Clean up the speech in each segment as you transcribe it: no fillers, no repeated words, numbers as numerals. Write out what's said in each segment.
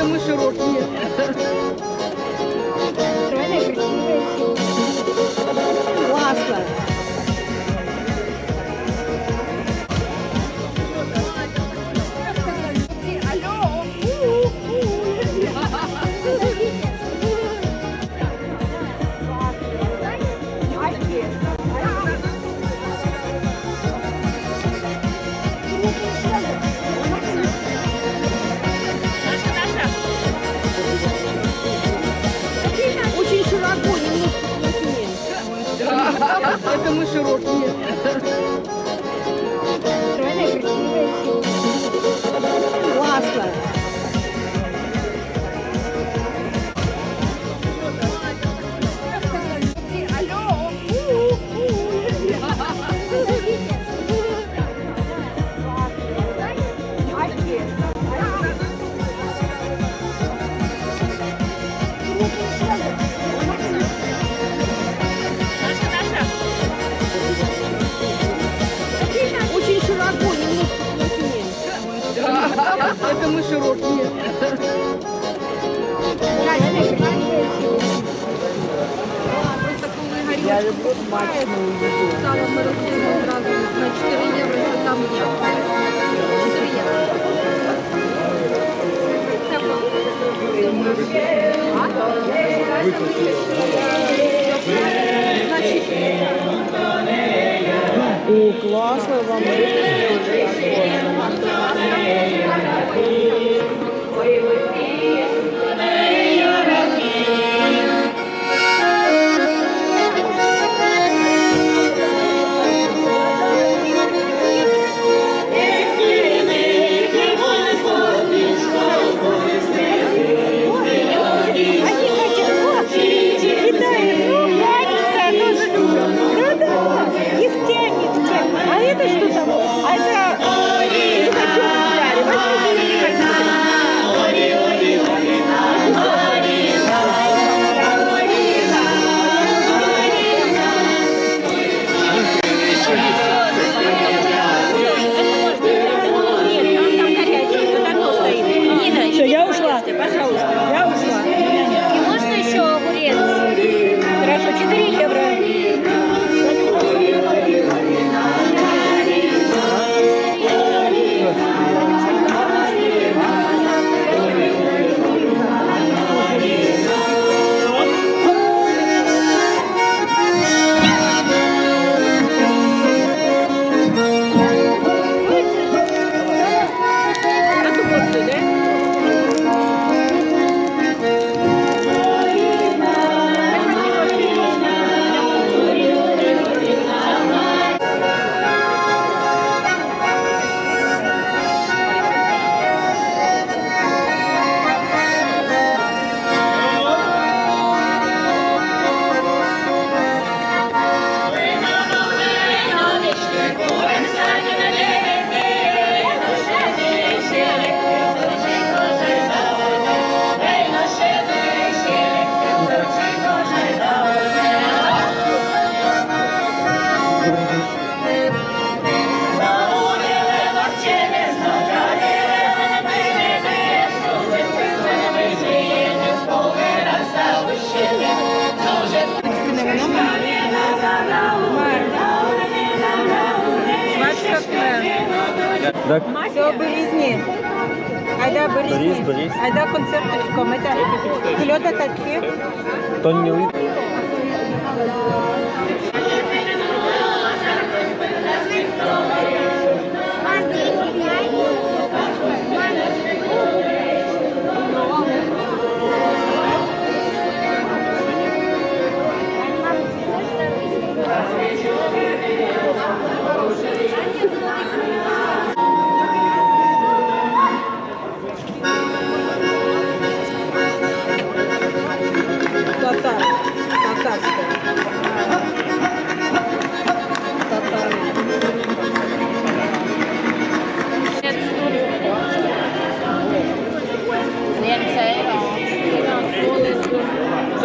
Это мы широкие. Классно. Очень широко, немножко плотнее. Это мы широкие. Классно. Очень широко, немножко плотнее. Это мы широкие. Я люблю смачную еду. Сало мы разделим сразу на 4 евро, что там нет. 4 О, классно вам. Все, я ушла. Пожалуйста, я ушла. И можно еще огурец? Хорошо, 4 евро. Одну порцию, да? Так, Все, Березни. Айда Березни. Борис. Айда концерточком. Это клёта татки. то не видно.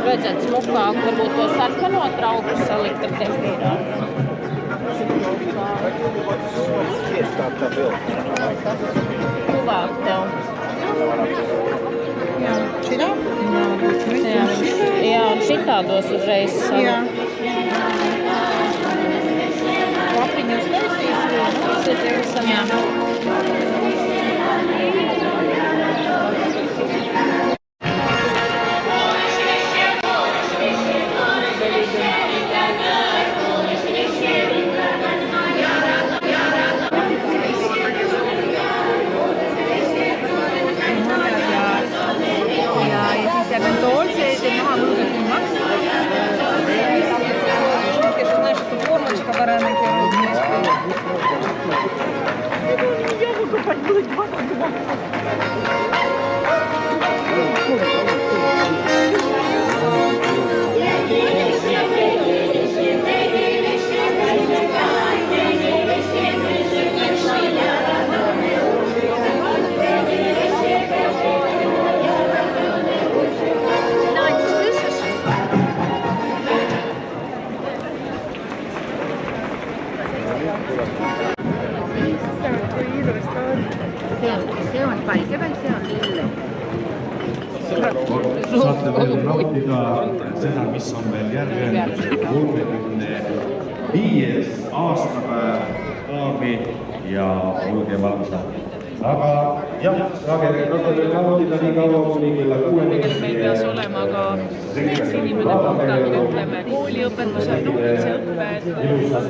Redzēt smukāk, varbūt to sarkano trauku salikt ar tiem pīrām. Tuvāk tev. sina? Ja šitādos uzreiz Jā. Lapiņu uztaisīsi? Jā. Ja siis jääb mentool, see teeb maha mõnuga kuumaks. Kes on näinud, et formочка вареники See on päikepäev, see on lille. Saate veel nautida seda, mis on veel järjel 35. aastapäev daami ja olge valvsad. Aga jah, saage veel nautida nii kaua kuni kella 6. Meil peaks olema ka inimene kohta, ütleme, kooliõpetuse, numbrise õppe. Ilusat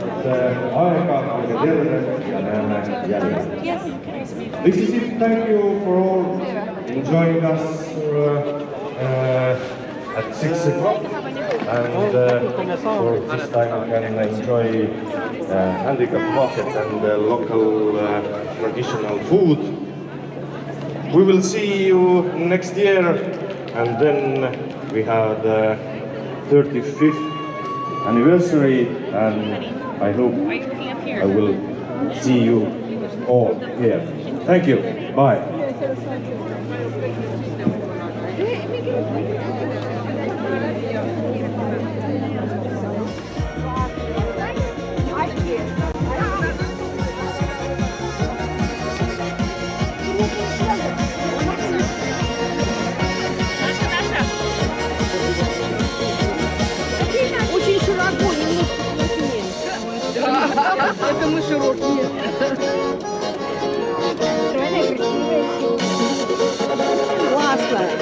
aega, olge terved ja näeme jälle. This is it. Thank you for all joining us at 6 o'clock. And for this time you can enjoy handicap market and local traditional food. We will see you next year, and then we have the 35th anniversary, and I hope I will see you all here. Thank you. Bye. Очень широко, немножко плотнее. Это мы широкие. Классно.